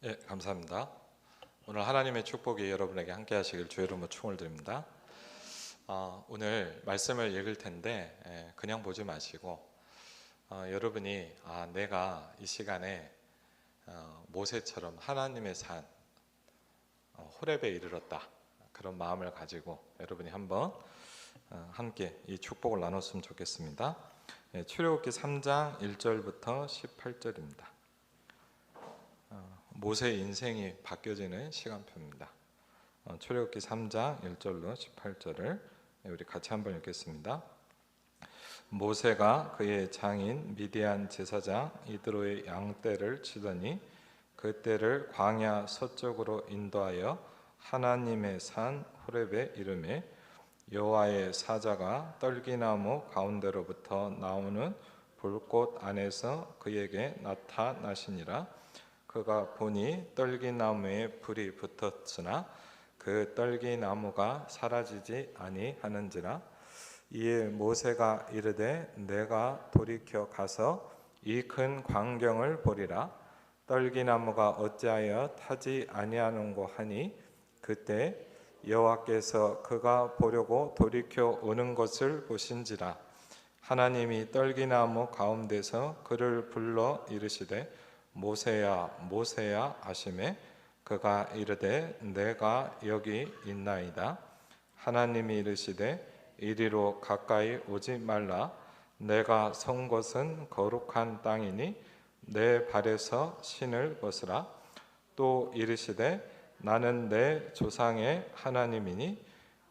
예, 감사합니다. 오늘 하나님의 축복이 여러분에게 함께 하시길 주의 이름으로 축원을 드립니다. 오늘 말씀을 읽을 텐데 그냥 보지 마시고 여러분이 내가 이 시간에 모세처럼 하나님의 산 호렙에 이르렀다, 그런 마음을 가지고 여러분이 한번 함께 이 축복을 나눴으면 좋겠습니다. 출애굽기 3장 1절부터 18절입니다. 모세의 인생이 바뀌어지는 시간표입니다. 출애굽기 3장 1절로 18절을 우리 같이 한번 읽겠습니다. 모세가 그의 장인 미디안 제사장 이드로의 양떼를 치더니 그 떼를 광야 서쪽으로 인도하여 하나님의 산 호렙에 이르매 여호와의 사자가 떨기나무 가운데로부터 나오는 불꽃 안에서 그에게 나타나시니라. 그가 보니 떨기나무에 불이 붙었으나 그 떨기나무가 사라지지 아니하는지라. 이에 모세가 이르되 내가 돌이켜 가서 이 큰 광경을 보리라. 떨기나무가 어찌하여 타지 아니하는고 하니 그때 여호와께서 그가 보려고 돌이켜 오는 것을 보신지라. 하나님이 떨기나무 가운데서 그를 불러 이르시되 모세야 모세야 하시매 그가 이르되 내가 여기 있나이다. 하나님이 이르시되 이리로 가까이 오지 말라. 내가 선 곳은 거룩한 땅이니 내 발에서 신을 벗으라. 또 이르시되 나는 내 조상의 하나님이니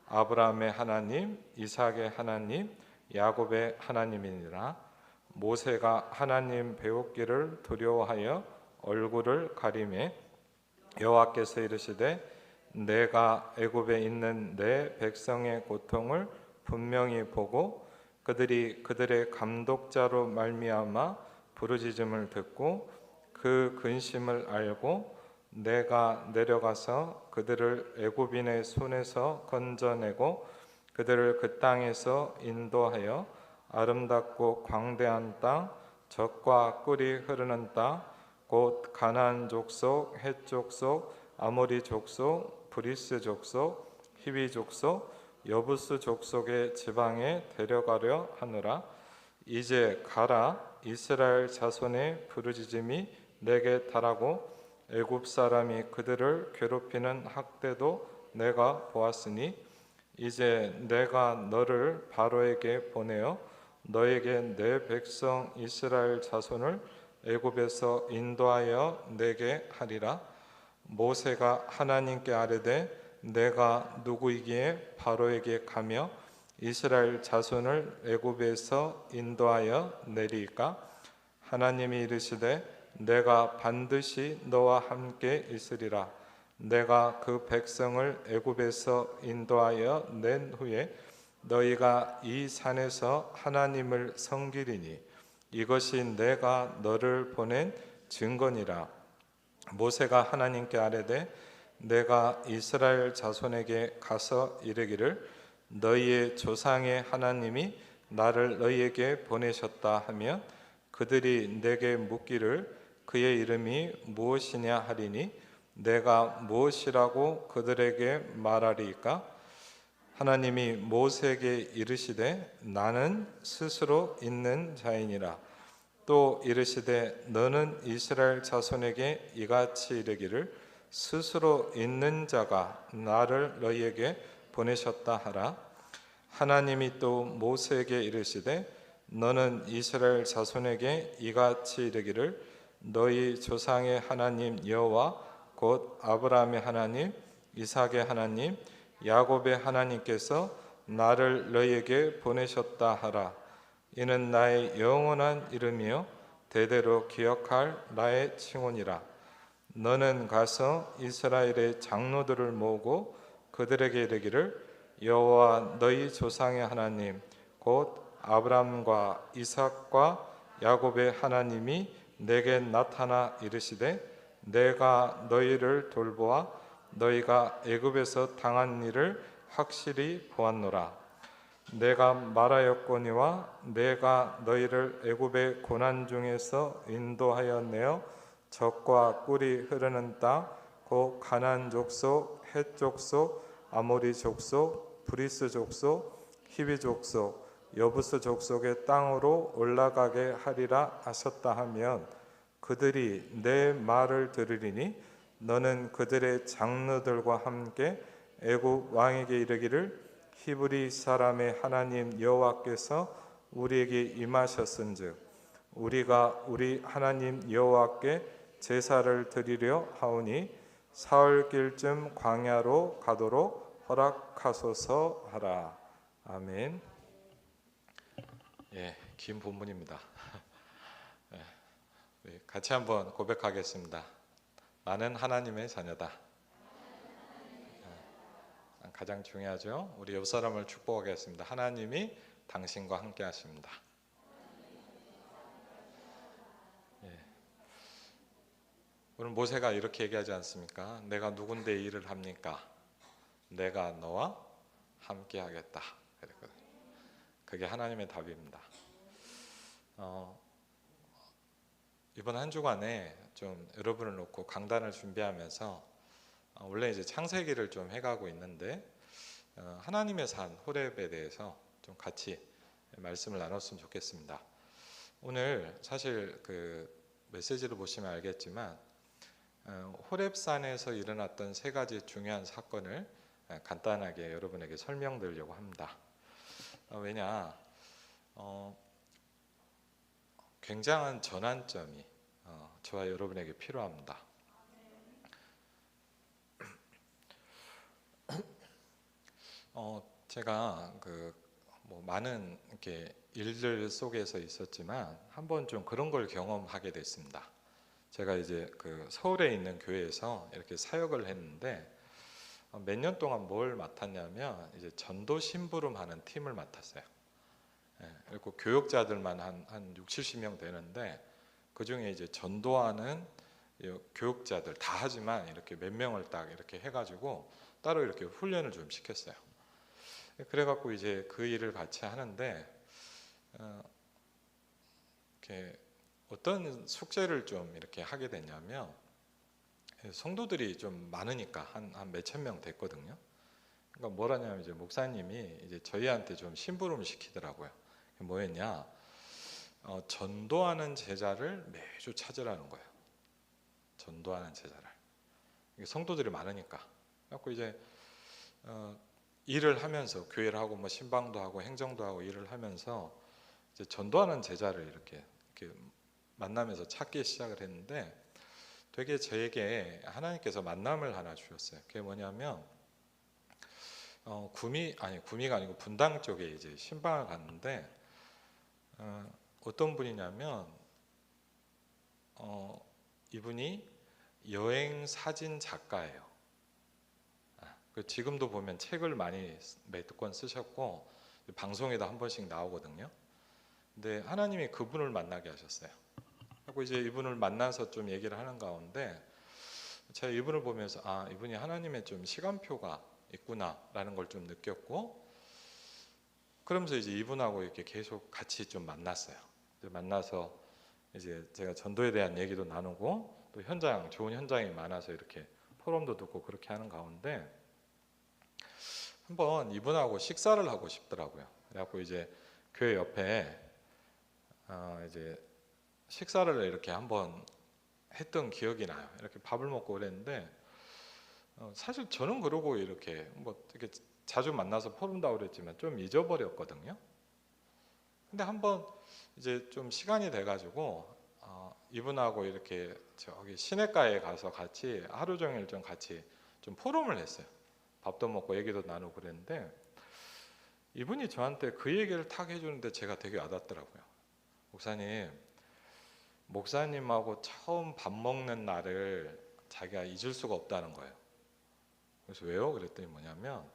아브라함의 하나님, 이삭의 하나님, 야곱의 하나님이니라. 모세가 하나님 배우기를 두려워하여 얼굴을 가리매 여호와께서 이르시되 내가 애굽에 있는 내 백성의 고통을 분명히 보고 그들이 그들의 감독자로 말미암아 부르짖음을 듣고 그 근심을 알고 내가 내려가서 그들을 애굽인의 손에서 건져내고 그들을 그 땅에서 인도하여 아름답고 광대한 땅, 젖과 꿀이 흐르는 땅, 곧 가나안 족속, 헷 족속, 아모리 족속, 브리스 족속, 히비 족속, 여부스 족속의 지방에 데려가려 하노라. 이제 가라. 이스라엘 자손의 부르짖음이 내게 달하고 애굽 사람이 그들을 괴롭히는 학대도 내가 보았으니 이제 내가 너를 바로에게 보내어 너에게 내 백성 이스라엘 자손을 애굽에서 인도하여 내게 하리라. 모세가 하나님께 아뢰되 내가 누구이기에 바로에게 가며 이스라엘 자손을 애굽에서 인도하여 내리까? 하나님이 이르시되 내가 반드시 너와 함께 있으리라. 내가 그 백성을 애굽에서 인도하여 낸 후에 너희가 이 산에서 하나님을 섬기리니 이것이 내가 너를 보낸 증거니라. 모세가 하나님께 아뢰되 내가 이스라엘 자손에게 가서 이르기를 너희의 조상의 하나님이 나를 너희에게 보내셨다 하면 그들이 내게 묻기를 그의 이름이 무엇이냐 하리니 내가 무엇이라고 그들에게 말하리까? 하나님이 모세에게 이르시되 나는 스스로 있는 자이니라. 또 이르시되 너는 이스라엘 자손에게 이같이 이르기를 스스로 있는 자가 나를 너희에게 보내셨다 하라. 하나님이 또 모세에게 이르시되 너는 이스라엘 자손에게 이같이 이르기를 너희 조상의 하나님 여호와 곧 아브라함의 하나님, 이삭의 하나님, 야곱의 하나님께서 나를 너희에게 보내셨다 하라. 이는 나의 영원한 이름이요 대대로 기억할 나의 칭호니라. 너는 가서 이스라엘의 장로들을 모으고 그들에게 이르기를 여호와 너희 조상의 하나님 곧 아브라함과 이삭과 야곱의 하나님이 내게 나타나 이르시되 내가 너희를 돌보아 너희가 애굽에서 당한 일을 확실히 보았노라. 내가 말하였거니와 내가 너희를 애굽의 고난 중에서 인도하여 내어 젖과 꿀이 흐르는 땅, 곧 가나안 족속, 헷 족속, 아모리 족속, 브리스 족속, 히비 족속, 여부스 족속의 땅으로 올라가게 하리라 하셨다 하면 그들이 내 말을 들으리니 너는 그들의 장로들과 함께 애굽 왕에게 이르기를 히브리 사람의 하나님 여호와께서 우리에게 임하셨은즉 우리가 우리 하나님 여호와께 제사를 드리려 하오니 사흘길쯤 광야로 가도록 허락하소서 하라. 아멘. 예, 긴 본문입니다. 예, 같이 한번 고백하겠습니다. 나는 하나님의 자녀다. 가장 중요하죠. 우리 옆 사람을 축복하겠습니다. 하나님이 당신과 함께 하십니다. 예. 오늘 모세가 이렇게 얘기하지 않습니까? 내가 누군데 일을 합니까? 내가 너와 함께 하겠다. 그게 하나님의 답입니다. 이번 한 주간에 좀 여러분을 놓고 강단을 준비하면서 원래 이제 창세기를 좀 해가고 있는데 하나님의 산 호렙에 대해서 좀 같이 말씀을 나눴으면 좋겠습니다. 오늘 사실 그 메시지를 보시면 알겠지만 호렙산에서 일어났던 세 가지 중요한 사건을 간단하게 여러분에게 설명드리려고 합니다. 왜냐 굉장한 전환점이 저와 여러분에게 필요합니다. 제가 뭐 많은 이렇게 일들 속에서 있었지만 한번 좀 그런 걸 경험하게 됐습니다. 제가 이제 서울에 있는 교회에서 이렇게 사역을 했는데 몇 년 동안 뭘 맡았냐면 이제 전도 심부름 하는 팀을 맡았어요. 그리고 교육자들만 한 6, 70명 되는데 그 중에 이제 전도하는 교육자들 다 하지만 이렇게 몇 명을 딱 이렇게 해가지고 따로 이렇게 훈련을 좀 시켰어요. 그래갖고 이제 그 일을 같이 하는데 이렇게 어떤 숙제를 좀 이렇게 하게 됐냐면 성도들이 좀 많으니까 한 몇천 명 됐거든요. 그러니까 뭐라냐면 이제 목사님이 이제 저희한테 좀 심부름을 시키더라고요. 뭐였냐? 전도하는 제자를 매주 찾으라는 거예요. 전도하는 제자를. 성도들이 많으니까. 그래갖고 이제 일을 하면서 교회를 하고 뭐 신방도 하고 행정도 하고 일을 하면서 이제 전도하는 제자를 이렇게 만나면서 찾기 시작을 했는데 되게 저에게 하나님께서 만남을 하나 주셨어요. 그게 뭐냐면 구미가 아니고 분당 쪽에 이제 신방을 갔는데 어떤 분이냐면 이분이 여행 사진 작가예요. 지금도 보면 책을 많이 몇 권 쓰셨고 방송에도 한 번씩 나오거든요. 근데 하나님이 그분을 만나게 하셨어요. 그리고 이제 이분을 만나서 좀 얘기를 하는 가운데 제가 이분을 보면서 이분이 하나님의 좀 시간표가 있구나라는 걸 좀 느꼈고, 그러면서 이제 이분하고 이렇게 계속 같이 좀 만났어요. 만나서 이제 제가 전도에 대한 얘기도 나누고 또 좋은 현장이 많아서 이렇게 포럼도 듣고 그렇게 하는 가운데 한번 이분하고 식사를 하고 싶더라고요. 그래갖고 이제 교회 옆에 이제 식사를 이렇게 한번 했던 기억이 나요. 이렇게 밥을 먹고 그랬는데 사실 저는 그러고 이렇게 뭐 이렇게 자주 만나서 포럼도 하고 그랬지만 좀 잊어버렸거든요. 근데 한번 이제 좀 시간이 돼가지고 이분하고 이렇게 저기 시내가에 가서 같이 하루 종일 좀 같이 좀 포럼을 했어요. 밥도 먹고 얘기도 나누고 그랬는데 이분이 저한테 그 얘기를 탁 해주는데 제가 되게 와닿더라고요. 목사님하고 처음 밥 먹는 날을 자기가 잊을 수가 없다는 거예요. 그래서 왜요? 그랬더니 뭐냐면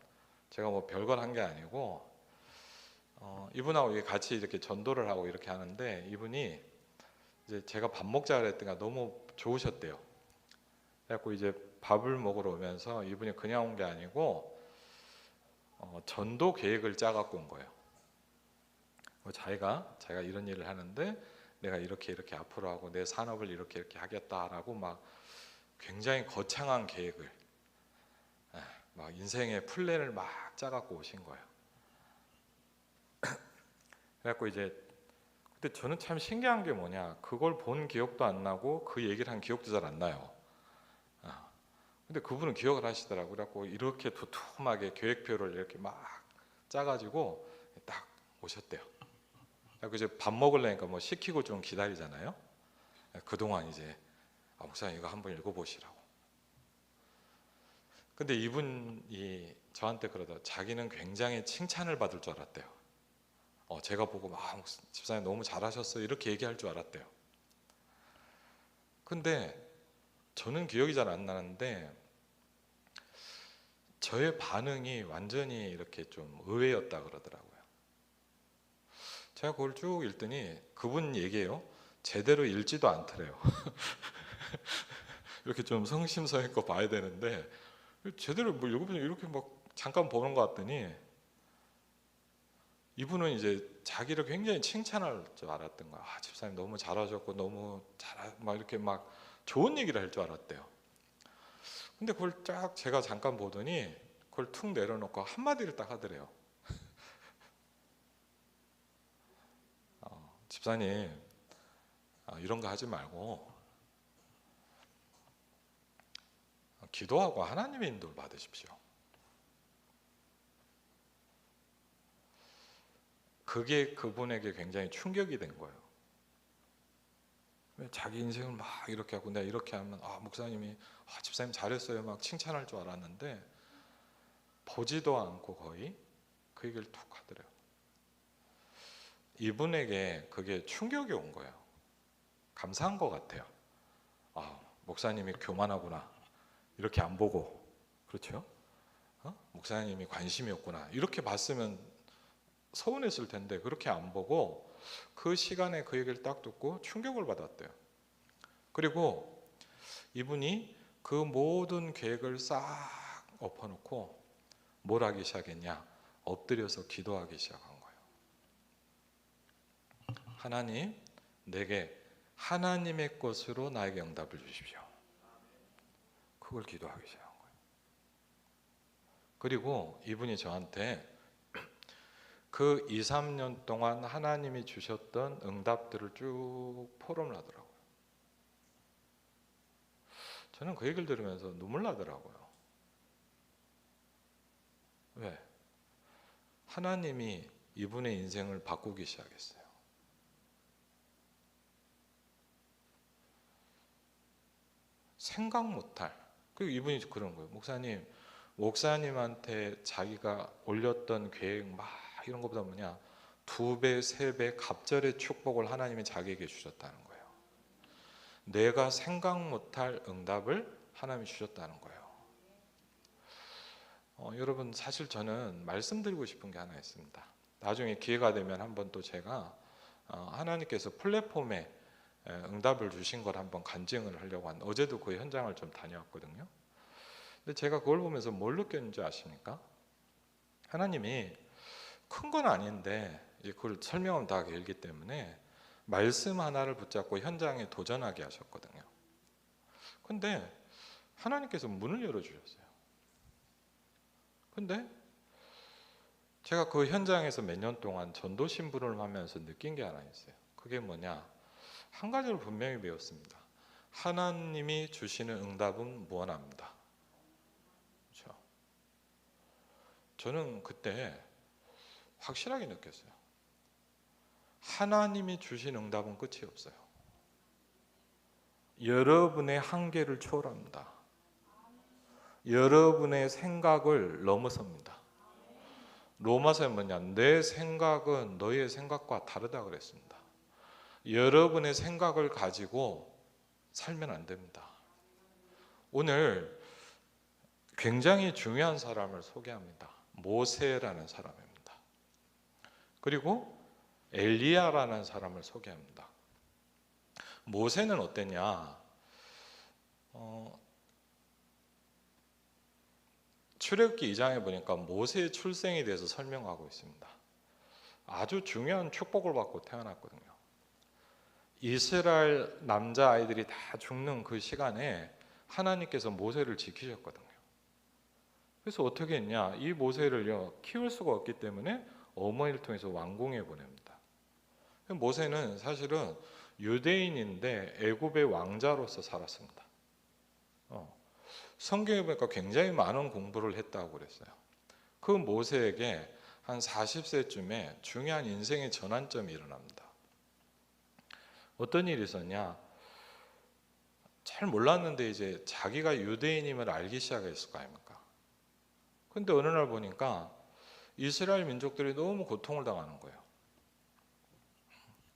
제가 뭐 별걸 한 게 아니고 이분하고 같이 이렇게 전도를 하고 이렇게 하는데 이분이 이제 제가 밥 먹자 그랬더니 너무 좋으셨대요. 그래갖고 이제 밥을 먹으러 오면서 이분이 그냥 온 게 아니고 전도 계획을 짜갖고 온 거예요. 자기가 이런 일을 하는데 내가 이렇게 앞으로 하고 내 산업을 이렇게 하겠다라고 막 굉장히 거창한 계획을, 막 인생의 플랜을 막 짜갖고 오신 거예요. 그래갖고 이제 근데 저는 참 신기한 게 뭐냐, 그걸 본 기억도 안 나고 그 얘기를 한 기억도 잘 안 나요. 근데 그분은 기억을 하시더라고요. 그래갖고 이렇게 두툼하게 계획표를 이렇게 막 짜가지고 딱 오셨대요. 그래서 이제 밥 먹으려니까 뭐 시키고 좀 기다리잖아요. 그동안 이제 목사님 이거 한번 읽어보시라고. 근데 이분이 저한테 그러다 자기는 굉장히 칭찬을 받을 줄 알았대요. 제가 보고 막 집사님 너무 잘하셨어요 이렇게 얘기할 줄 알았대요. 근데 저는 기억이 잘 안 나는데 저의 반응이 완전히 이렇게 좀 의외였다 그러더라고요. 제가 그걸 쭉 읽더니 그분 얘기예요. 제대로 읽지도 않더래요. 이렇게 좀 성심성의껏 봐야 되는데 제대로 뭐 읽으면 이렇게 막 잠깐 보는 것 같더니 이분은 이제 자기를 굉장히 칭찬할 줄 알았던 거야. 집사님 너무 잘하셨고 너무 막 이렇게 막 좋은 얘기를 할 줄 알았대요. 근데 그걸 쫙 제가 잠깐 보더니 그걸 툭 내려놓고 한마디를 딱 하더래요. 집사님 이런 거 하지 말고 기도하고 하나님의 인도를 받으십시오. 그게 그분에게 굉장히 충격이 된 거예요. 자기 인생을 막 이렇게 하고 내가 이렇게 하면 목사님이 집사님 잘했어요 막 칭찬할 줄 알았는데 보지도 않고 거의 그 얘기를 툭 하더래요. 이분에게 그게 충격이 온 거예요. 감사한 것 같아요. 목사님이 교만하구나 이렇게 안 보고, 그렇죠? 목사님이 관심이 없구나 이렇게 봤으면 서운했을 텐데 그렇게 안 보고 그 시간에 그 얘기를 딱 듣고 충격을 받았대요. 그리고 이분이 그 모든 계획을 싹 엎어놓고 뭘 하기 시작했냐, 엎드려서 기도하기 시작한 거예요. 하나님, 내게 하나님의 것으로 나에게 응답을 주십시오. 그걸 기도하기 시작한 거예요. 그리고 이분이 저한테 그 2, 3년 동안 하나님이 주셨던 응답들을 쭉 포럼을 하더라고요. 저는 그 얘기를 들으면서 눈물 나더라고요. 왜? 하나님이 이분의 인생을 바꾸기 시작했어요. 생각 못할. 그리고 이분이 그런 거예요. 목사님한테 자기가 올렸던 계획 막 이런 것보다 2배, 3배 갑절의 축복을 하나님이 자기에게 주셨다는 거예요. 내가 생각 못할 응답을 하나님이 주셨다는 거예요. 여러분 사실 저는 말씀드리고 싶은 게 하나 있습니다. 나중에 기회가 되면 한번 또 제가 하나님께서 플랫폼에 응답을 주신 걸 한번 간증을 하려고 하는데 어제도 그 현장을 좀 다녀왔거든요. 근데 제가 그걸 보면서 뭘 느꼈는지 아십니까? 하나님이 큰 건 아닌데 그걸 설명하면 다 길기 때문에 말씀 하나를 붙잡고 현장에 도전하게 하셨거든요. 근데 하나님께서 문을 열어주셨어요. 근데 제가 그 현장에서 몇 년 동안 전도 신부를 하면서 느낀 게 하나 있어요. 그게 뭐냐? 한 가지를 분명히 배웠습니다. 하나님이 주시는 응답은 무한합니다. 그렇죠? 저는 그때 확실하게 느꼈어요. 하나님이 주신 응답은 끝이 없어요. 여러분의 한계를 초월합니다. 여러분의 생각을 넘어섭니다. 로마서에 내 생각은 너희의 생각과 다르다 그랬습니다. 여러분의 생각을 가지고 살면 안 됩니다. 오늘 굉장히 중요한 사람을 소개합니다. 모세라는 사람입니다. 그리고 엘리야라는 사람을 소개합니다. 모세는 어땠냐? 출애굽기 2장에 보니까 모세의 출생에 대해서 설명하고 있습니다. 아주 중요한 축복을 받고 태어났거든요. 이스라엘 남자 아이들이 다 죽는 그 시간에 하나님께서 모세를 지키셨거든요. 그래서 어떻게 했냐? 이 모세를요 키울 수가 없기 때문에 어머니를 통해서 왕궁에 보냅니다. 모세는 사실은 유대인인데 애굽의 왕자로서 살았습니다. 성경에 보니까 굉장히 많은 공부를 했다고 그랬어요. 그 모세에게 한 40세쯤에 중요한 인생의 전환점이 일어납니다. 어떤 일이 있었냐? 잘 몰랐는데 이제 자기가 유대인임을 알기 시작했을 거 아닙니까? 근데 어느 날 보니까 이스라엘 민족들이 너무 고통을 당하는 거예요.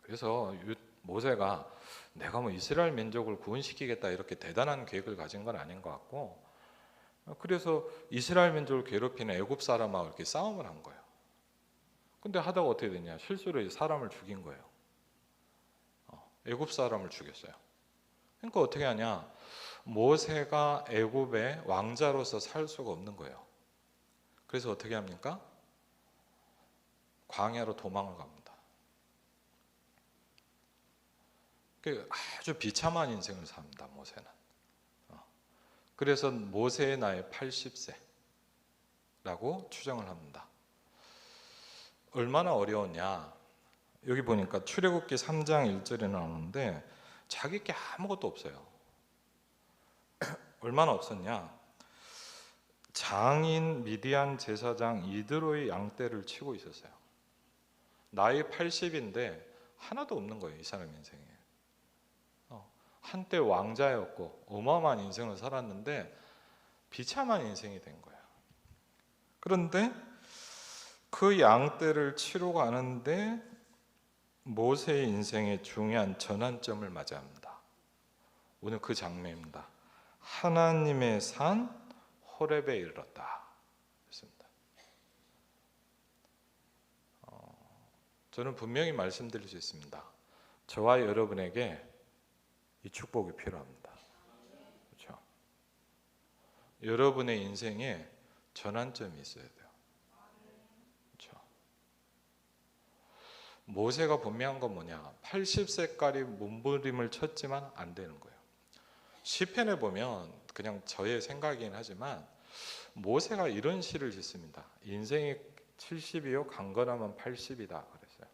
그래서 모세가 내가 뭐 이스라엘 민족을 구원시키겠다 이렇게 대단한 계획을 가진 건 아닌 것 같고, 그래서 이스라엘 민족을 괴롭히는 애굽 사람하고 이렇게 싸움을 한 거예요. 근데 하다가 어떻게 됐냐? 실수로 사람을 죽인 거예요. 애굽 사람을 죽였어요. 그러니까 어떻게 하냐? 모세가 애굽의 왕자로서 살 수가 없는 거예요. 그래서 어떻게 합니까? 광야로 도망을 갑니다. 아주 비참한 인생을 삽니다, 모세는. 그래서 모세의 나이 80세라고 추정을 합니다. 얼마나 어려웠냐? 여기 보니까 출애굽기 3장 1절에 나오는데 자기 게 아무것도 없어요. 얼마나 없었냐? 장인 미디안 제사장 이드로의 양떼를 치고 있었어요. 나이 80인데 하나도 없는 거예요, 이 사람 인생에. 한때 왕자였고 어마어마한 인생을 살았는데 비참한 인생이 된 거예요. 그런데 그 양떼를 치러 가는데 모세의 인생의 중요한 전환점을 맞이합니다. 오늘 그 장면입니다. 하나님의 산 호렙에 이르렀다. 그렇습니다. 저는 분명히 말씀드릴 수 있습니다. 저와 여러분에게 이 축복이 필요합니다. 그렇죠? 여러분의 인생에 전환점이 있어야 돼요. 그렇죠? 모세가 분명한 건 뭐냐? 80세까지 몸부림을 쳤지만 안 되는 거예요. 시편에 보면 그냥 저의 생각이긴 하지만 모세가 이런 시를 짓습니다. 인생이 70이요 강건하면 80이다 그랬어요.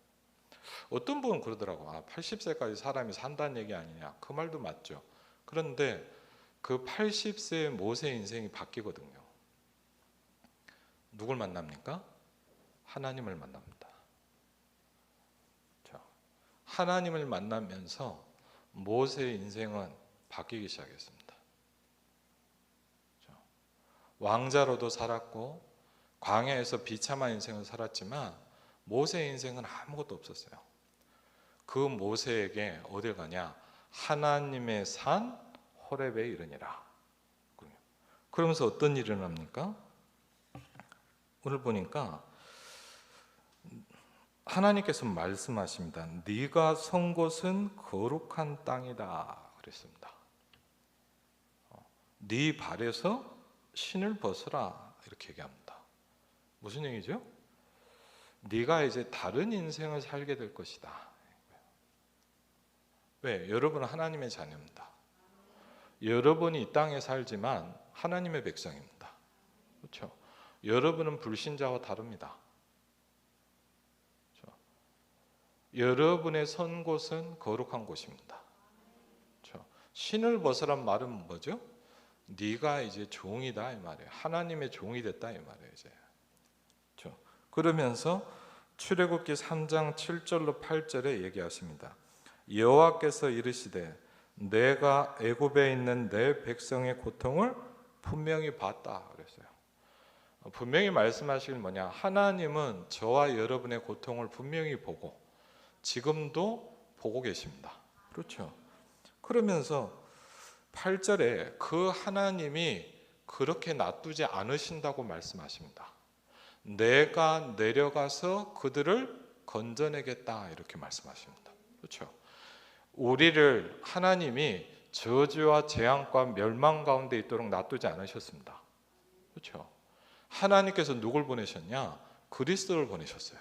어떤 분은 그러더라고. 80세까지 사람이 산다는 얘기 아니냐. 그 말도 맞죠. 그런데 그 80세의 모세 인생이 바뀌거든요. 누굴 만납니까? 하나님을 만납니다. 그렇죠? 하나님을 만나면서 모세의 인생은 바뀌기 시작했습니다. 그렇죠? 왕자로도 살았고 광야에서 비참한 인생을 살았지만 모세의 인생은 아무것도 없었어요. 그 모세에게 어딜 가냐? 하나님의 산 호렙에 이르니라. 그러면서 어떤 일이 일어납니까? 오늘 보니까 하나님께서 말씀하십니다. 네가 선 곳은 거룩한 땅이다 그랬습니다. 네 발에서 신을 벗으라 이렇게 얘기합니다. 무슨 얘기죠? 네가 이제 다른 인생을 살게 될 것이다. 왜? 여러분은 하나님의 자녀입니다. 여러분이 이 땅에 살지만 하나님의 백성입니다. 그렇죠? 여러분은 불신자와 다릅니다. 그렇죠? 여러분의 선 곳은 거룩한 곳입니다. 그렇죠? 신을 벗으란 말은 뭐죠? 네가 이제 종이다 이 말이에요. 하나님의 종이 됐다 이 말이에요. 이제. 그렇죠? 그러면서 출애굽기 3장 7절로 8절에 얘기하십니다. 여호와께서 이르시되 내가 애굽에 있는 내 백성의 고통을 분명히 봤다 그랬어요. 분명히 말씀하시길 뭐냐? 하나님은 저와 여러분의 고통을 분명히 보고 지금도 보고 계십니다. 그렇죠? 그러면서 8절에 그 하나님이 그렇게 놔두지 않으신다고 말씀하십니다. 내가 내려가서 그들을 건져내겠다 이렇게 말씀하십니다. 그렇죠? 우리를 하나님이 저주와 재앙과 멸망 가운데 있도록 놔두지 않으셨습니다. 그렇죠? 하나님께서 누굴 보내셨냐? 그리스도를 보내셨어요.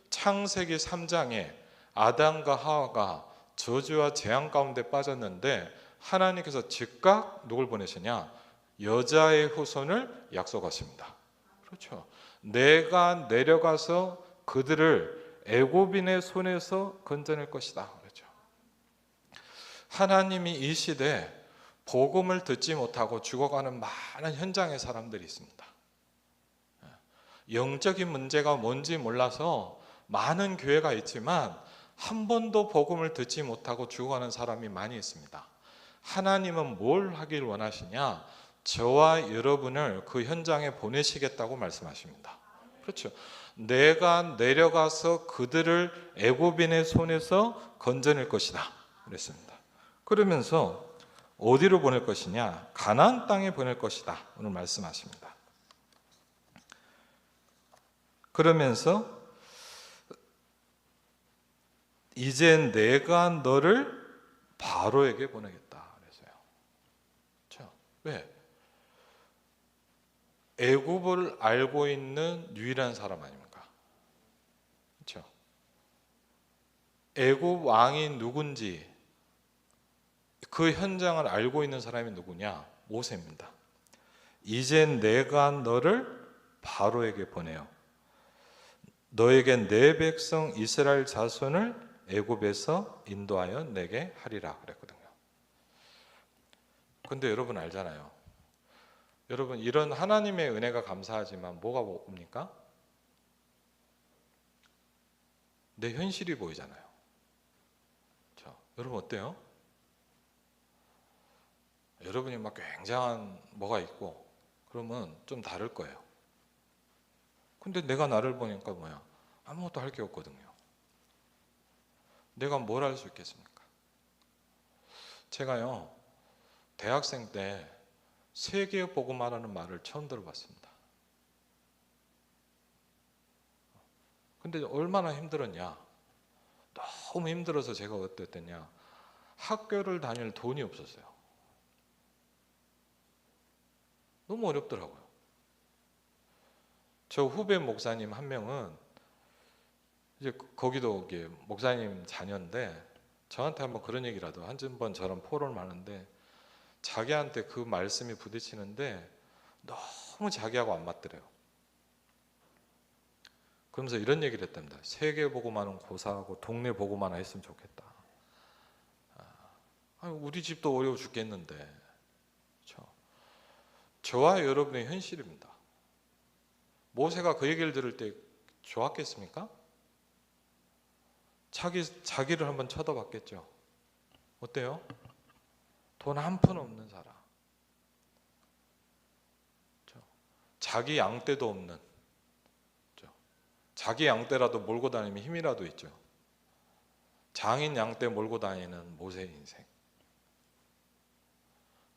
창세기 3장에 아담과 하와가 저주와 재앙 가운데 빠졌는데 하나님께서 즉각 누굴 보내시냐? 여자의 후손을 약속하십니다. 그렇죠. 내가 내려가서 그들을 애굽인의 손에서 건져낼 것이다. 그렇죠. 하나님이 이 시대에 복음을 듣지 못하고 죽어가는 많은 현장의 사람들이 있습니다. 영적인 문제가 뭔지 몰라서 많은 교회가 있지만 한 번도 복음을 듣지 못하고 죽어가는 사람이 많이 있습니다. 하나님은 뭘 하길 원하시냐? 저와 여러분을 그 현장에 보내시겠다고 말씀하십니다. 그렇죠. 내가 내려가서 그들을 애굽인의 손에서 건져낼 것이다 그랬습니다. 그러면서 어디로 보낼 것이냐? 가나안 땅에 보낼 것이다 오늘 말씀하십니다. 그러면서 이제 내가 너를 바로에게 보내겠다 그랬어요. 그렇죠? 왜? 애굽을 알고 있는 유일한 사람 아닙니까? 그렇죠? 애굽 왕이 누군지 그 현장을 알고 있는 사람이 누구냐? 모세입니다. 이제 내가 너를 바로에게 보내요. 너에게 내 백성 이스라엘 자손을 애굽에서 인도하여 내게 하리라 그랬거든요. 근데 여러분 알잖아요. 여러분 이런 하나님의 은혜가 감사하지만 뭐가 옵니까? 내 현실이 보이잖아요. 그렇죠? 여러분 어때요? 여러분이 막 굉장한 뭐가 있고 그러면 좀 다를 거예요. 근데 내가 나를 보니까 뭐야? 아무것도 할 게 없거든요. 내가 뭘 할 수 있겠습니까? 제가요 대학생 때 세계 복음화라는 말을 처음 들어봤습니다. 근데 얼마나 힘들었냐? 너무 힘들어서 제가 어땠냐? 학교를 다닐 돈이 없었어요. 너무 어렵더라고요. 저 후배 목사님 한 명은 이제 거기도 목사님 자녀인데 저한테 한번 그런 얘기라도 한 번 저랑 포럼을 하는데 자기한테 그 말씀이 부딪히는데 너무 자기하고 안 맞더래요. 그러면서 이런 얘기를 했답니다. 세계 보고만은 고사하고 동네 보고만 했으면 좋겠다. 우리 집도 어려워 죽겠는데. 그렇죠? 저와 여러분의 현실입니다. 모세가 그 얘기를 들을 때 좋았겠습니까? 자기를 한번 쳐다봤겠죠. 어때요? 돈 한 푼 없는 사람. 그렇죠? 자기 양떼도 없는. 그렇죠? 자기 양떼라도 몰고 다니면 힘이라도 있죠. 장인 양떼 몰고 다니는 모세의 인생.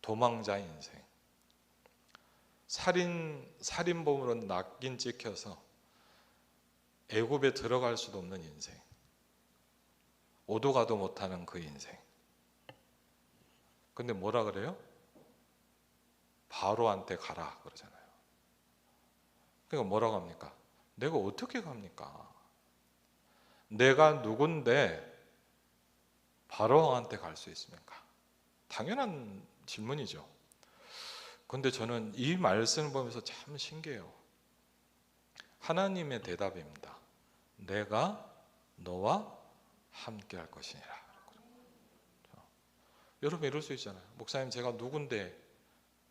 도망자 인생. 살인범으로 낚인 찍혀서 애굽에 들어갈 수도 없는 인생. 오도 가도 못하는 그 인생. 근데 뭐라 그래요? 바로한테 가라 그러잖아요. 그러니까 뭐라고 합니까? 내가 어떻게 갑니까? 내가 누군데 바로한테 갈 수 있습니까? 당연한 질문이죠. 근데 저는 이 말씀을 보면서 참 신기해요. 하나님의 대답입니다. 내가 너와 함께 할 것이니라. 여러분 이럴 수 있잖아요. 목사님 제가 누군데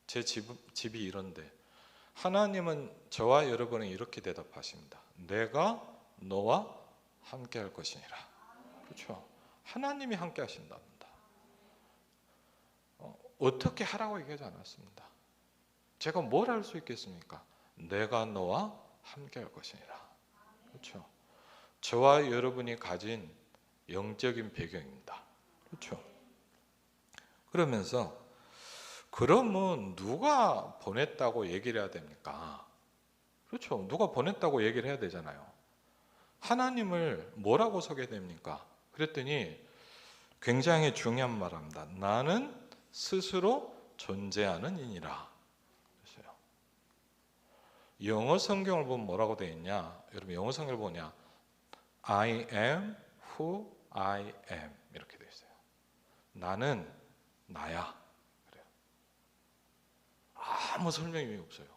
제 집이 이런데. 하나님은 저와 여러분은 이렇게 대답하십니다. 내가 너와 함께 할 것이니라. 그렇죠? 하나님이 함께 하신답니다. 어떻게 하라고 얘기하지 않았습니다. 제가 뭘 할 수 있겠습니까? 내가 너와 함께 할 것이니라. 그렇죠? 저와 여러분이 가진 영적인 배경입니다. 그렇죠? 그러면서 그러면 누가 보냈다고 얘기를 해야 됩니까? 그렇죠? 누가 보냈다고 얘기를 해야 되잖아요. 하나님을 뭐라고 소개됩니까? 그랬더니 굉장히 중요한 말합니다. 나는 스스로 존재하는 이니라. 그랬어요. 영어 성경을 보면 뭐라고 되어 있냐? 여러분 영어 성경을 보냐? I am who I am 이렇게 되어 있어요. 나는 나야. 그래요. 아무 설명이 없어요.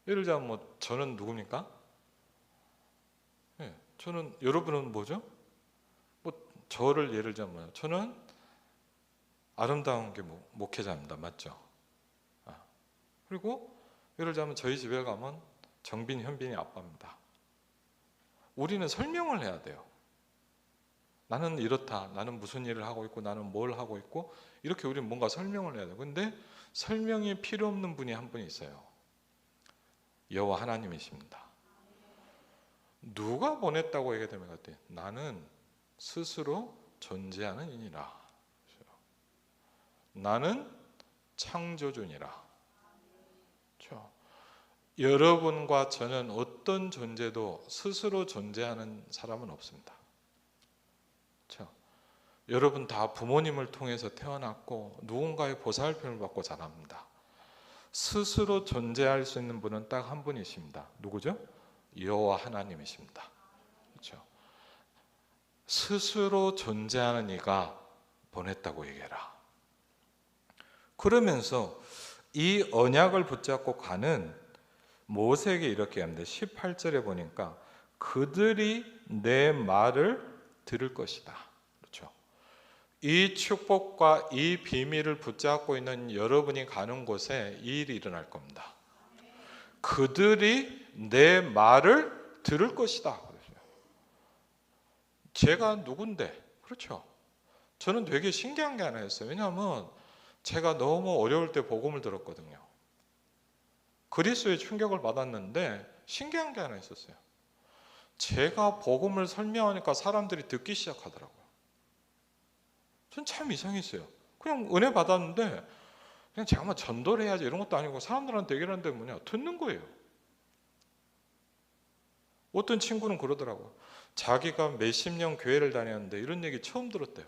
예를 들자면 뭐 저는 누굽니까? 저는, 여러분은 뭐죠? 뭐 저를 예를 들자면 저는 아름다운 게 목회자입니다. 맞죠? 그리고 예를 들자면 저희 집에 가면 정빈, 현빈이 아빠입니다. 우리는 설명을 해야 돼요. 나는 이렇다. 나는 무슨 일을 하고 있고 나는 뭘 하고 있고 이렇게 우리는 뭔가 설명을 해야 돼요. 근데 설명이 필요 없는 분이 한 분이 있어요. 여호와 하나님이십니다. 누가 보냈다고 얘기되면 같아요. 나는 스스로 존재하는 이니라. 나는 창조주니라. 그렇죠? 여러분과 저는 어떤 존재도 스스로 존재하는 사람은 없습니다. 그렇죠? 여러분 다 부모님을 통해서 태어났고 누군가의 보살핌을 받고 자랍니다. 스스로 존재할 수 있는 분은 딱 한 분이십니다. 누구죠? 여호와 하나님이십니다. 그렇죠? 스스로 존재하는 이가 보냈다고 얘기해라. 그러면서 이 언약을 붙잡고 가는 모세에게 이렇게 합니다. 18절에 보니까 그들이 내 말을 들을 것이다. 그렇죠? 이 축복과 이 비밀을 붙잡고 있는 여러분이 가는 곳에 이 일이 일어날 겁니다. 그들이 내 말을 들을 것이다. 제가 누군데? 그렇죠? 저는 되게 신기한 게 하나 있어요. 왜냐하면 제가 너무 어려울 때 복음을 들었거든요. 그리스도의 충격을 받았는데 신기한 게 하나 있었어요. 제가 복음을 설명하니까 사람들이 듣기 시작하더라고요. 전 참 이상했어요. 그냥 은혜 받았는데 그냥 제가 막 전도를 해야지 이런 것도 아니고 사람들한테 얘기를 하는데 뭐냐? 듣는 거예요. 어떤 친구는 그러더라고요. 자기가 몇십 년 교회를 다녔는데 이런 얘기 처음 들었대요.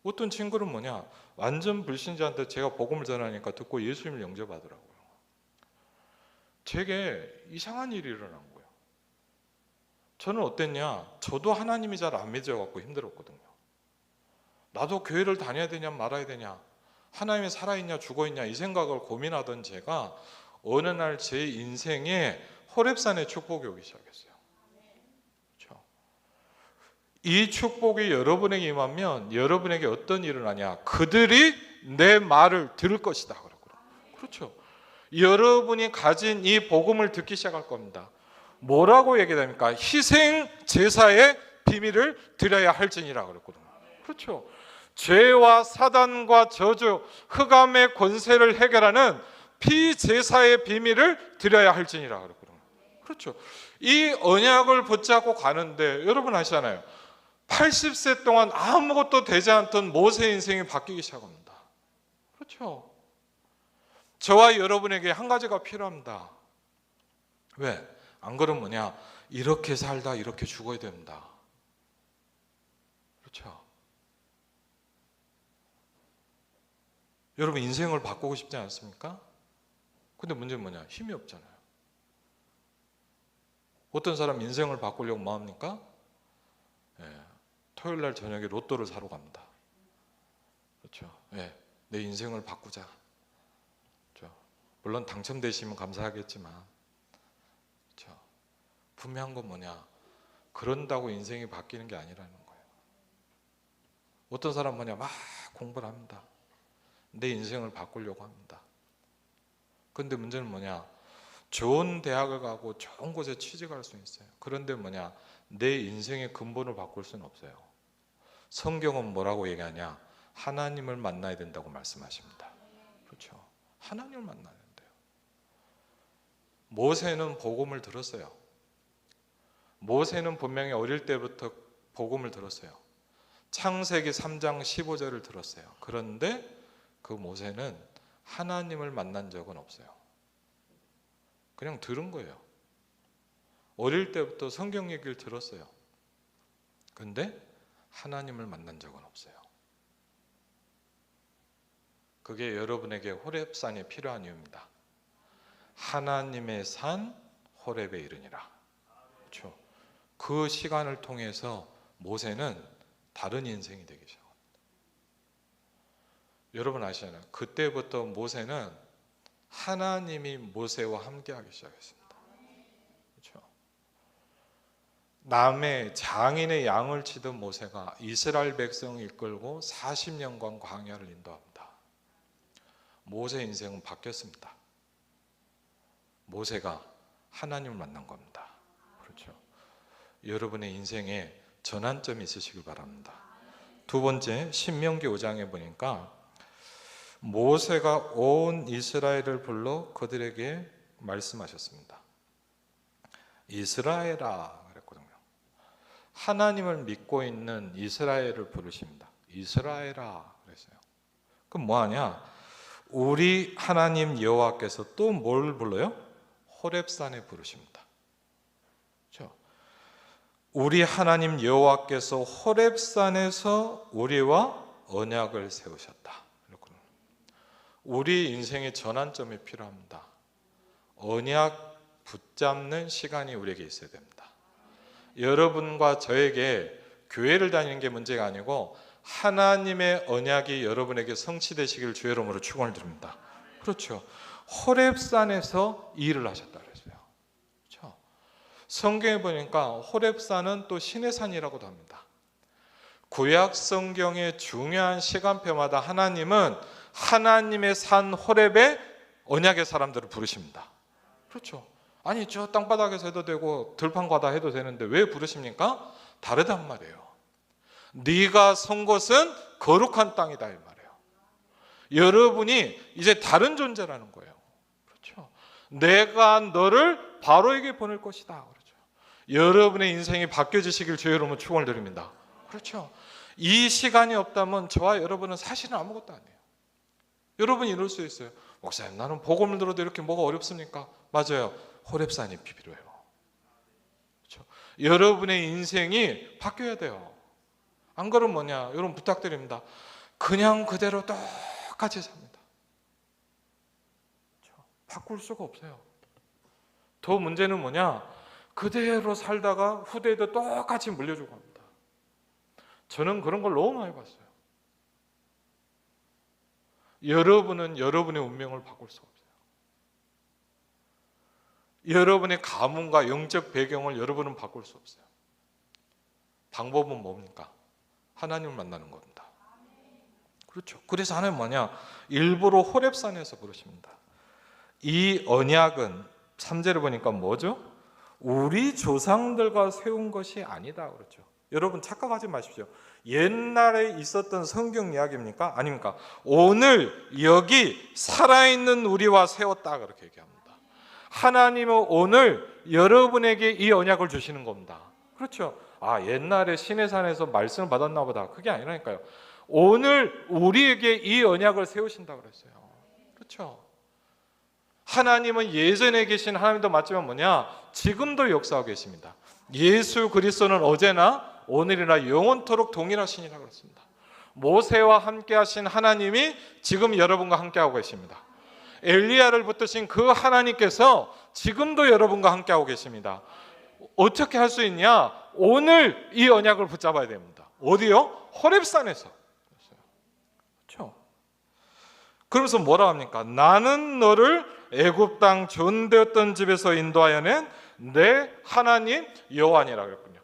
어떤 친구는 뭐냐? 완전 불신자한테 제가 복음을 전하니까 듣고 예수님을 영접하더라고요. 제게 이상한 일이 일어난 거예요. 저는 어땠냐? 저도 하나님이 잘 안 믿어갖고 힘들었거든요. 나도 교회를 다녀야 되냐 말아야 되냐, 하나님이 살아있냐 죽어있냐 이 생각을 고민하던 제가 어느 날 제 인생에 호렙산의 축복이 오기 시작했어요. 그렇죠? 이 축복이 여러분에게 임하면 여러분에게 어떤 일을 하냐? 그들이 내 말을 들을 것이다. 그렇죠? 여러분이 가진 이 복음을 듣기 시작할 겁니다. 뭐라고 얘기됩니까? 희생 제사의 비밀을 드려야 할지니라 그랬거든요. 그렇죠? 죄와 사단과 저주, 흑암의 권세를 해결하는 피제사의 비밀을 드려야 할지니라 그랬거든요. 그렇죠? 이 언약을 붙잡고 가는데 여러분 아시잖아요. 80세 동안 아무것도 되지 않던 모세 인생이 바뀌기 시작합니다. 그렇죠? 저와 여러분에게 한 가지가 필요합니다. 왜? 안 그러면 뭐냐? 이렇게 살다 이렇게 죽어야 된다. 그렇죠? 여러분 인생을 바꾸고 싶지 않습니까? 근데 문제는 뭐냐? 힘이 없잖아요. 어떤 사람 인생을 바꾸려고 뭐 합니까? 토요일 날 저녁에 로또를 사러 갑니다. 그렇죠? 내 인생을 바꾸자. 그렇죠? 물론 당첨되시면 감사하겠지만, 그렇죠? 분명한 건 뭐냐? 그런다고 인생이 바뀌는 게 아니라는 거예요. 어떤 사람 뭐냐? 막 공부를 합니다. 내 인생을 바꾸려고 합니다. 그런데 문제는 뭐냐? 좋은 대학을 가고 좋은 곳에 취직할 수 있어요. 그런데 뭐냐? 내 인생의 근본을 바꿀 수는 없어요. 성경은 뭐라고 얘기하냐? 하나님을 만나야 된다고 말씀하십니다. 그렇죠? 하나님을 만나야 된대요. 모세는 복음을 들었어요. 모세는 분명히 어릴 때부터 복음을 들었어요. 창세기 3장 15절을 들었어요. 그런데 그 모세는 하나님을 만난 적은 없어요. 그냥 들은 거예요. 어릴 때부터 성경 얘기를 들었어요. 근데 하나님을 만난 적은 없어요. 그게 여러분에게 호렙산이 필요한 이유입니다. 하나님의 산 호렙에 이르니라. 그렇죠? 그 시간을 통해서 모세는 다른 인생이 되기 시작합니다. 여러분 아시잖아요. 그때부터 모세는 하나님이 모세와 함께하기 시작했습니다. 그렇죠? 남의 장인의 양을 치던 모세가 이스라엘 백성을 이끌고 40년간 광야를 인도합니다. 모세의 인생은 바뀌었습니다. 모세가 하나님을 만난 겁니다. 그렇죠? 여러분의 인생에 전환점이 있으시길 바랍니다. 두 번째, 신명기 5장에 보니까 모세가 온 이스라엘을 불러 그들에게 말씀하셨습니다. 이스라엘아 그랬거든요. 하나님을 믿고 있는 이스라엘을 부르십니다. 이스라엘아 그랬어요. 그럼 뭐하냐? 우리 하나님 여호와께서 또 뭘 불러요? 호렙산에 부르십니다. 그렇죠? 우리 하나님 여호와께서 호렙산에서 우리와 언약을 세우셨다. 우리 인생의 전환점이 필요합니다. 언약 붙잡는 시간이 우리에게 있어야 됩니다. 여러분과 저에게 교회를 다니는 게 문제가 아니고 하나님의 언약이 여러분에게 성취되시길 주의 이름으로 축원을 드립니다. 그렇죠. 호렙산에서 일을 하셨다 그랬어요. 그렇죠. 성경에 보니까 호렙산은 또 신의 산이라고도 합니다. 구약 성경의 중요한 시간표마다 하나님은 하나님의 산 호렙에 언약의 사람들을 부르십니다. 그렇죠. 아니 저 땅바닥에서 해도 되고 들판과다 해도 되는데 왜 부르십니까? 다르단 말이에요. 네가 선 곳은 거룩한 땅이다 이 말이에요. 여러분이 이제 다른 존재라는 거예요. 그렇죠. 내가 너를 바로에게 보낼 것이다. 그렇죠. 여러분의 인생이 바뀌어지시길 주의 이름으로 축원을 드립니다. 그렇죠. 이 시간이 없다면 저와 여러분은 사실은 아무것도 아니에요. 여러분이 이럴 수 있어요. 목사님 나는 복음을 들어도 이렇게 뭐가 어렵습니까? 맞아요. 호렙산이 필요해요. 그렇죠? 여러분의 인생이 바뀌어야 돼요. 안 그러면 뭐냐? 여러분 부탁드립니다. 그냥 그대로 똑같이 삽니다. 그렇죠? 바꿀 수가 없어요. 더 문제는 뭐냐? 그대로 살다가 후대에도 똑같이 물려주고 합니다. 저는 그런 걸 너무 많이 봤어요. 여러분은 여러분의 운명을 바꿀 수가 없어요. 여러분의 가문과 영적 배경을 여러분은 바꿀 수 없어요. 방법은 뭡니까? 하나님을 만나는 겁니다. 그렇죠. 그래서 하나님 뭐냐? 일부러 호렙산에서 부르십니다. 이 언약은 3절을 보니까 뭐죠? 우리 조상들과 세운 것이 아니다 그렇죠. 여러분 착각하지 마십시오. 옛날에 있었던 성경 이야기입니까? 아닙니까? 오늘 여기 살아있는 우리와 세웠다 그렇게 얘기합니다. 하나님은 오늘 여러분에게 이 언약을 주시는 겁니다. 그렇죠? 아 옛날에 시내산에서 말씀을 받았나 보다. 그게 아니라니까요. 오늘 우리에게 이 언약을 세우신다 그랬어요. 그렇죠? 하나님은 예전에 계신 하나님도 맞지만 뭐냐? 지금도 역사하고 계십니다. 예수 그리스도는 어제나 오늘이나 영원토록 동일하시니라 그랬습니다. 모세와 함께 하신 하나님이 지금 여러분과 함께 하고 계십니다. 엘리야를 붙드신 그 하나님께서 지금도 여러분과 함께 하고 계십니다. 어떻게 할 수 있냐? 오늘 이 언약을 붙잡아야 됩니다. 어디요? 호렙산에서. 그렇죠? 그러면서 뭐라 합니까? 나는 너를 애굽 땅 존대했던 집에서 인도하여낸 내 하나님 여호와니라 그랬군요.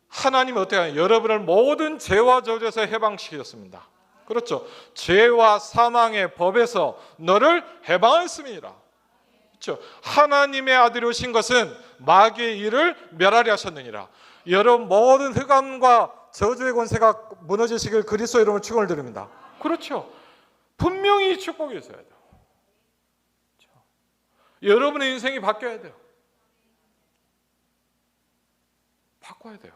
하나님이 어떻게 하냐? 여러분을 모든 죄와 저주에서 해방시켰습니다. 그렇죠. 죄와 사망의 법에서 너를 해방했음이니라. 그렇죠. 하나님의 아들이 오신 것은 마귀의 일을 멸하려 하셨느니라. 여러분 모든 흑암과 저주의 권세가 무너지시길 그리스도 이름으로 축원을 드립니다. 그렇죠. 분명히 축복이 있어야 돼요. 그렇죠. 여러분의 인생이 바뀌어야 돼요. 바꿔야 돼요.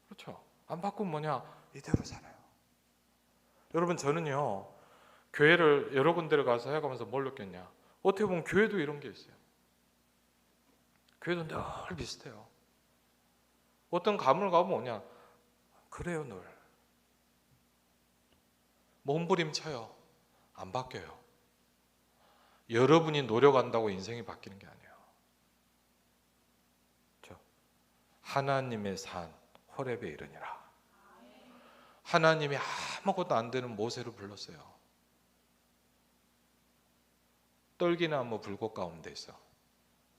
그렇죠. 안 바꾸면 뭐냐? 이대로 살아요. 여러분 저는요 교회를 여러 군데를 가서 해가면서 뭘 느꼈냐? 어떻게 보면 교회도 이런 게 있어요. 교회도 늘 비슷해요. 어떤 가문을 가면 뭐냐? 그래요 늘. 몸부림쳐요. 안 바뀌어요. 여러분이 노력한다고 인생이 바뀌는 게 아니에요. 그렇죠? 하나님의 산 호렙에 이르니라. 하나님이 아무것도 안 되는 모세를 불렀어요. 떨기나무 불꽃 가운데 있어.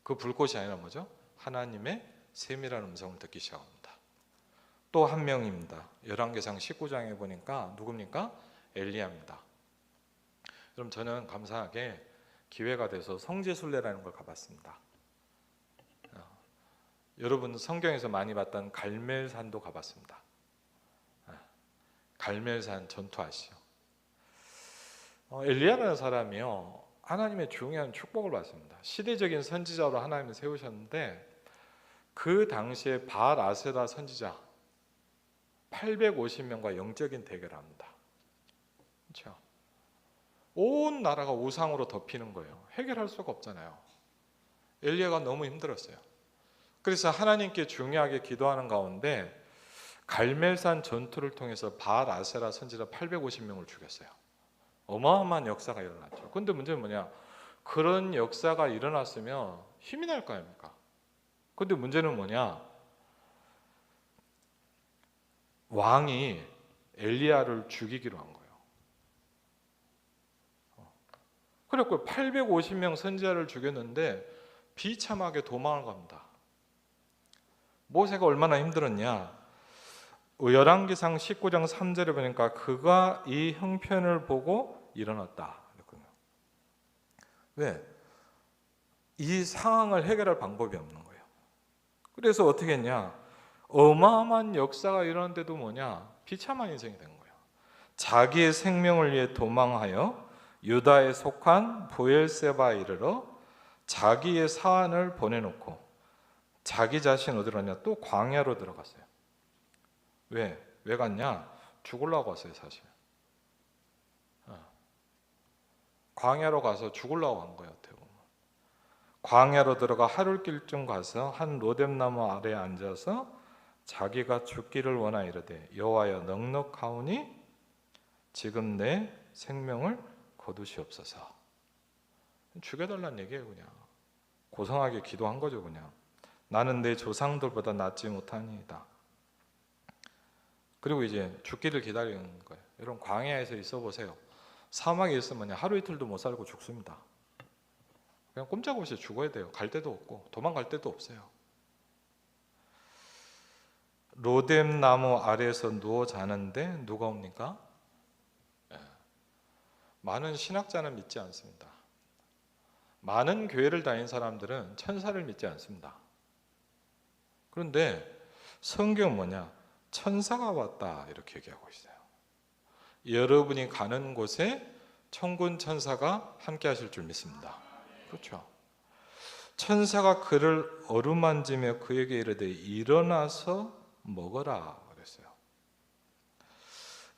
그 불꽃이 아니라 뭐죠? 하나님의 세밀한 음성을 듣기 시작합니다. 또 한 명입니다. 열왕기상 19장에 보니까 누굽니까? 엘리야입니다. 그럼 저는 감사하게 기회가 돼서 성지순례라는 걸 가봤습니다. 여러분 성경에서 많이 봤던 갈멜산도 가봤습니다. 갈멜산 전투 아시죠? 엘리야라는 사람이요, 하나님의 중요한 축복을 받습니다. 시대적인 선지자로 하나님을 세우셨는데 그 당시에 바알 아세라 선지자 850명과 영적인 대결을 합니다. 그렇죠? 온 나라가 우상으로 덮이는 거예요. 해결할 수가 없잖아요. 엘리야가 너무 힘들었어요. 그래서 하나님께 중요하게 기도하는 가운데 갈멜산 전투를 통해서 바알 아세라 선지자 850명을 죽였어요. 어마어마한 역사가 일어났죠. 그런데 문제는 뭐냐? 그런 역사가 일어났으면 힘이 날 거 아닙니까? 그런데 문제는 뭐냐? 왕이 엘리야를 죽이기로 한 거예요. 그래서 850명 선지자를 죽였는데 비참하게 도망을 갑니다. 모세가 얼마나 힘들었냐? 열왕기상 19장 3절에 보니까 그가 이 형편을 보고 일어났다. 왜? 이 상황을 해결할 방법이 없는 거예요. 그래서 어떻게 했냐? 어마어마한 역사가 일어났는데도 뭐냐? 비참한 인생이 된 거예요. 자기의 생명을 위해 도망하여 유다에 속한 브엘세바에 이르러 자기의 사환을 보내놓고 자기 자신 어디로 갔냐? 또 광야로 들어갔어요. 왜? 왜 갔냐? 죽으려고 왔어요, 사실. 광야로 가서 죽으려고 간 거예요, 어떻게 보면. 광야로 들어가 하룻길쯤 가서 한 로뎀나무 아래에 앉아서 자기가 죽기를 원하 이르되 여호와여 넉넉하오니 지금 내 생명을 거두시옵소서. 죽여달라는 얘기예요. 그냥 고상하게 기도한 거죠. 그냥 나는 내 조상들보다 낫지 못하니이다. 그리고 이제 죽기를 기다리는 거예요. 여러분 광야에서 있어 보세요. 사막에 있으면 하루 이틀도 못 살고 죽습니다. 그냥 꼼짝없이 죽어야 돼요. 갈 데도 없고 도망갈 데도 없어요. 로뎀나무 아래에서 누워 자는데 누가 옵니까? 많은 신학자는 믿지 않습니다. 많은 교회를 다닌 사람들은 천사를 믿지 않습니다. 그런데 성경은 뭐냐? 천사가 왔다 이렇게 얘기하고 있어요. 여러분이 가는 곳에 천군 천사가 함께 하실 줄 믿습니다. 그렇죠? 천사가 그를 어루만지며 그에게 이르되 일어나서 먹어라 그랬어요.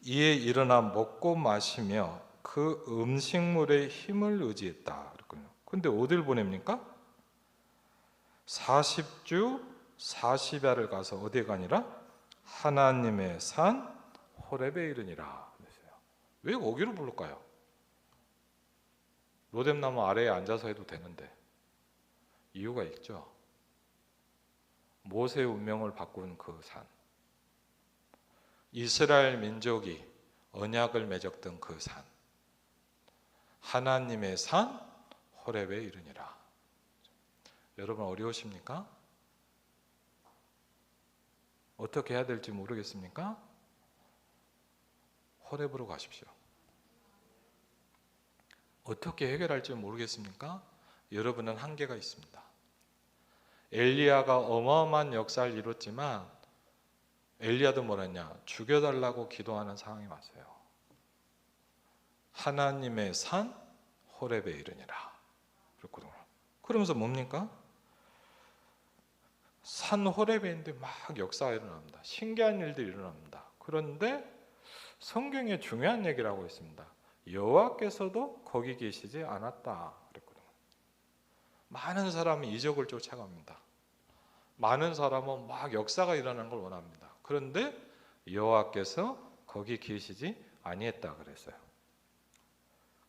이에 일어나 먹고 마시며 그 음식물의 힘을 의지했다 그랬거든요. 근데 어딜 보냅니까? 40주 40야를 가서 어디에 가니라? 하나님의 산 호렙에 이르니라 그랬어요. 왜 거기로 부를까요? 로뎀나무 아래에 앉아서 해도 되는데 이유가 있죠. 모세의 운명을 바꾼 그 산, 이스라엘 민족이 언약을 맺었던 그 산, 하나님의 산 호렙에 이르니라. 여러분 어려우십니까? 어떻게 해야 될지 모르겠습니까? 호렙으로 가십시오. 어떻게 해결할지 모르겠습니까? 여러분은 한계가 있습니다. 엘리야가 어마어마한 역사를 이뤘지만 엘리야도 뭐랬냐? 죽여달라고 기도하는 상황이 왔어요. 하나님의 산 호렙에 이르니라 그랬거든요. 그러면서 뭡니까? 산 호렙에 있는데 막 역사가 일어납니다. 신기한 일들이 일어납니다. 그런데 성경에 중요한 얘기를 하고 있습니다. 여호와께서도 거기 계시지 않았다 그랬거든요. 많은 사람이 이적을 쫓아갑니다. 많은 사람은 막 역사가 일어나는 걸 원합니다. 그런데 여호와께서 거기 계시지 아니했다 그랬어요.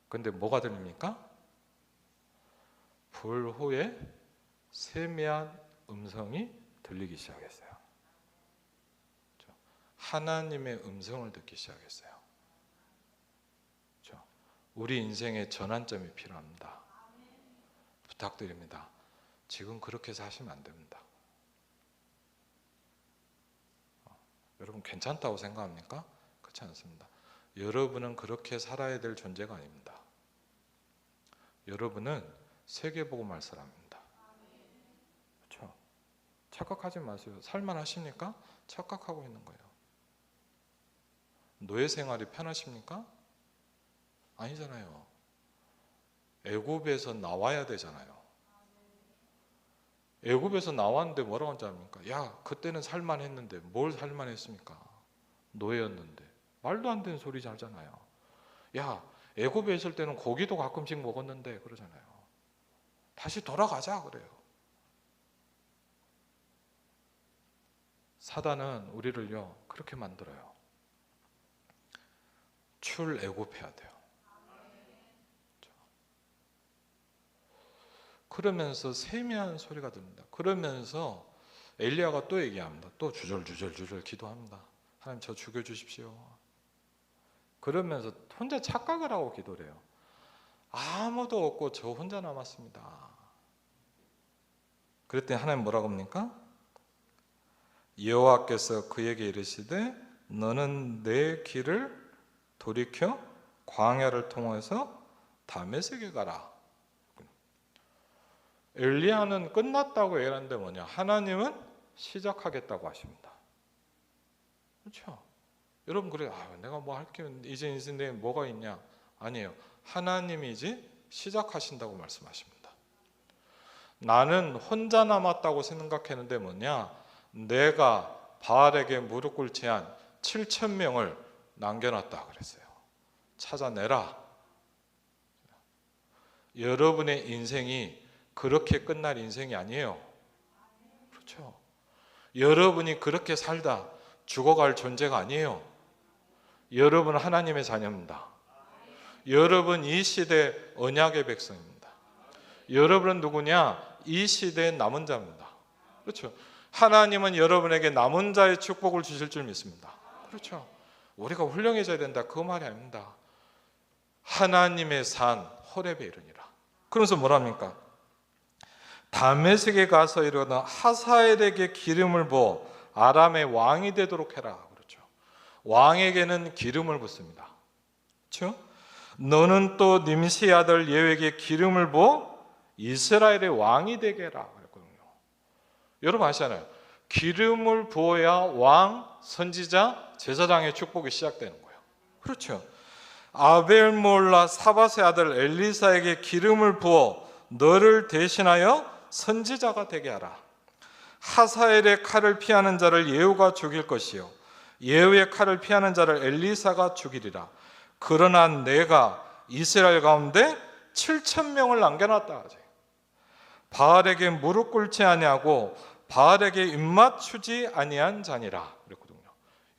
근데 뭐가 들립니까? 불 후에 세미한 음성이 들리기 시작했어요. 하나님의 음성을 듣기 시작했어요. 그렇죠? 우리 인생의 전환점이 필요합니다. 부탁드립니다. 지금 그렇게 사시면 안 됩니다. 여러분 괜찮다고 생각합니까? 그렇지 않습니다. 여러분은 그렇게 살아야 될 존재가 아닙니다. 여러분은 세계복음할 사람입니다. 그렇죠? 착각하지 마세요. 살만하십니까? 착각하고 있는 거예요. 노예 생활이 편하십니까? 아니잖아요. 애굽에서 나와야 되잖아요. 애굽에서 나왔는데 뭐라고 하는지 압니까? 야, 그때는 살만했는데 뭘 살만했습니까? 노예였는데. 말도 안 되는 소리 하잖아요. 야, 애굽에 있을 때는 고기도 가끔씩 먹었는데 그러잖아요. 다시 돌아가자 그래요. 사단은 우리를요 그렇게 만들어요. 출애굽해야 돼요. 그러면서 세미한 소리가 듭니다. 그러면서 엘리야가 또 얘기합니다. 또 주절주절 기도합니다. 하나님 저 죽여주십시오. 그러면서 혼자 착각을 하고 기도를 해요. 아무도 없고 저 혼자 남았습니다. 그랬더니 하나님 뭐라고 합니까? 여호와께서 그에게 이르시되 너는 내 길을 돌이켜 광야를 통해서 다메섹에 가라. 엘리야는 끝났다고 얘기하는데 뭐냐? 하나님은 시작하겠다고 하십니다. 그렇죠? 여러분 그래요. 내가 뭐 할 게 이제 인생에 뭐가 있냐? 아니에요. 하나님이 이제 시작하신다고 말씀하십니다. 나는 혼자 남았다고 생각했는데 뭐냐? 내가 바알에게 무릎 꿇지 한 7,000명을 남겨놨다 그랬어요. 찾아내라. 여러분의 인생이 그렇게 끝날 인생이 아니에요. 그렇죠? 여러분이 그렇게 살다 죽어갈 존재가 아니에요. 여러분은 하나님의 자녀입니다. 여러분 이 시대 언약의 백성입니다. 여러분은 누구냐? 이 시대의 남은 자입니다. 그렇죠? 하나님은 여러분에게 남은 자의 축복을 주실 줄 믿습니다. 그렇죠? 우리가 훌륭해져야 된다 그 말이 아닙니다. 하나님의 산 호렙에 이르니라. 그러면서 뭐랍니까? 다메섹에 가서 이르거나 하사엘에게 기름을 부어 아람의 왕이 되도록 해라. 그렇죠? 왕에게는 기름을 붓습니다. 그렇죠? 너는 또 님시의 아들 예후에게 기름을 부어 이스라엘의 왕이 되게 해라. 그랬거든요. 여러분 아시잖아요. 기름을 부어야 왕, 선지자, 제사장의 축복이 시작되는 거예요. 그렇죠? 아벨몰라 사밧의 아들 엘리사에게 기름을 부어 너를 대신하여 선지자가 되게 하라. 하사엘의 칼을 피하는 자를 예후가 죽일 것이요 예후의 칼을 피하는 자를 엘리사가 죽이리라. 그러나 내가 이스라엘 가운데 7,000명을 남겨놨다 하지. 바알에게 무릎 꿇지 아니하고 바알에게 입맞추지 아니한 자니라 그랬거든요.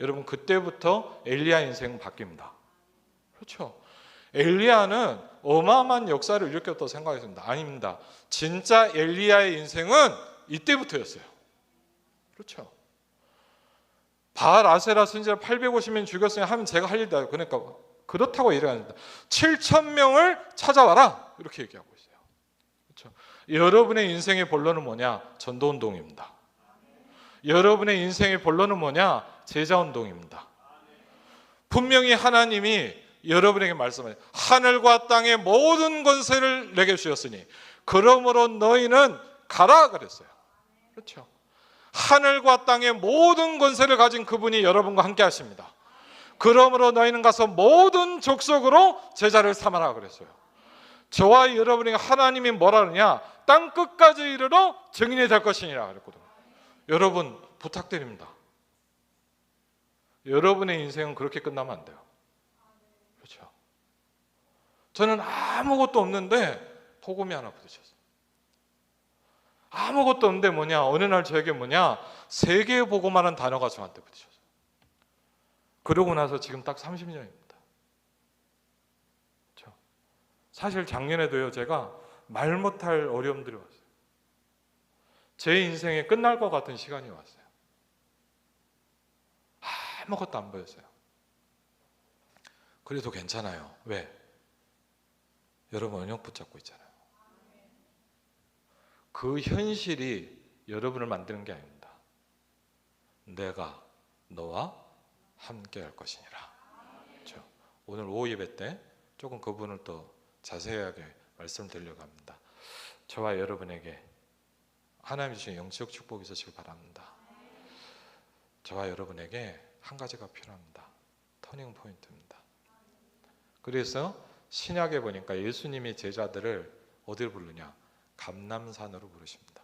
여러분 그때부터 엘리야 인생 바뀝니다. 그렇죠? 엘리야는 어마어마한 역사를 일으켰다고 생각했습니다. 아닙니다. 진짜 엘리야의 인생은 이때부터였어요. 그렇죠? 바알 아세라 선지자 850명 죽였으니 하면 제가 할 일이다. 그러니까 그렇다고 얘기합니다. 7,000명을 찾아와라 이렇게 얘기하고 있어요. 그렇죠? 여러분의 인생의 본론은 뭐냐? 전도운동입니다. 여러분의 인생의 본론은 뭐냐? 제자운동입니다. 분명히 하나님이 여러분에게 말씀하세요. 하늘과 땅의 모든 권세를 내게 주셨으니 그러므로 너희는 가라 그랬어요. 그렇죠? 하늘과 땅의 모든 권세를 가진 그분이 여러분과 함께 하십니다. 그러므로 너희는 가서 모든 족속으로 제자를 삼아라 그랬어요. 저와 여러분에게 하나님이 뭐라 그러냐? 땅 끝까지 이르러 증인이 될 것이니라 그랬거든요. 여러분 부탁드립니다. 여러분의 인생은 그렇게 끝나면 안 돼요. 그렇죠? 저는 아무것도 없는데 복음이 하나 부딪혔어요. 아무것도 없는데 뭐냐? 어느 날 저에게 뭐냐? 세계 복음하는 단어가 저한테 부딪혔어요. 그러고 나서 지금 딱 30년입니다. 그렇죠? 사실 작년에도요 제가 말 못할 어려움들이 왔어요. 제 인생에 끝날 것 같은 시간이 왔어요. 아무것도 안 보였어요. 그래도 괜찮아요. 왜? 여러분 언약 붙잡고 있잖아요. 그 현실이 여러분을 만드는 게 아닙니다. 내가 너와 함께 할 것이니라. 그렇죠? 오늘 오후 예배 때 조금 그 부분을 또 자세하게 말씀드리려고 합니다. 저와 여러분에게 하나님 주신 영적 축복이 있으시길 바랍니다. 저와 여러분에게 한 가지가 필요합니다. 터닝 포인트입니다. 그래서 신약에 보니까 예수님이 제자들을 어디를 부르냐? 감람산으로 부르십니다.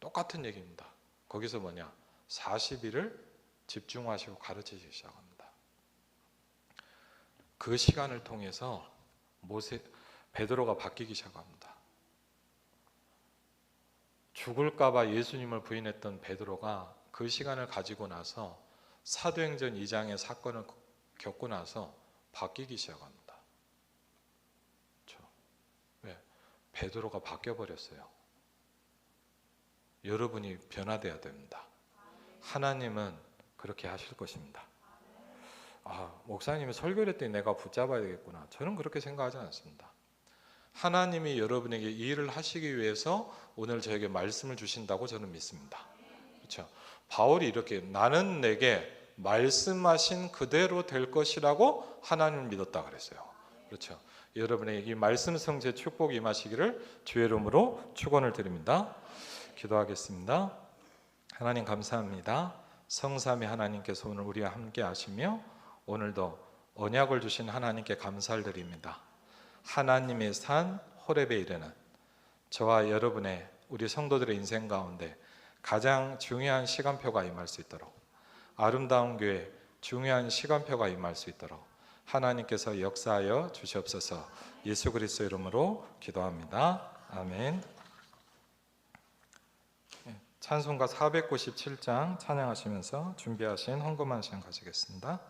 똑같은 얘기입니다. 거기서 뭐냐? 40일을 집중하시고 가르치시기 시작합니다. 그 시간을 통해서 베드로가 바뀌기 시작합니다. 죽을까봐 예수님을 부인했던 베드로가 그 시간을 가지고 나서 사도행전 2장의 사건을 겪고 나서 바뀌기 시작합니다. 그렇죠? 왜? 베드로가 바뀌어버렸어요. 여러분이 변화돼야 됩니다. 하나님은 그렇게 하실 것입니다. 목사님이 설교를 했더니 내가 붙잡아야 되겠구나. 저는 그렇게 생각하지 않습니다. 하나님이 여러분에게 이 일을 하시기 위해서 오늘 저에게 말씀을 주신다고 저는 믿습니다. 그렇죠? 바울이 이렇게 나는 내게 말씀하신 그대로 될 것이라고 하나님을 믿었다 그랬어요. 그렇죠? 여러분에게 이 말씀 성취의 축복이 임하시기를 주의 이름으로 축원을 드립니다. 기도하겠습니다. 하나님 감사합니다. 성삼위 하나님께서 오늘 우리와 함께 하시며 오늘도 언약을 주신 하나님께 감사를 드립니다. 하나님의 산 호렙에 이르는 저와 여러분의 우리 성도들의 인생 가운데 가장 중요한 시간표가 임할 수 있도록, 아름다운 교회 중요한 시간표가 임할 수 있도록 하나님께서 역사하여 주시옵소서. 예수 그리스도 이름으로 기도합니다. 아멘. 찬송가 497장 찬양하시면서 준비하신 헌금한 시간 가지겠습니다.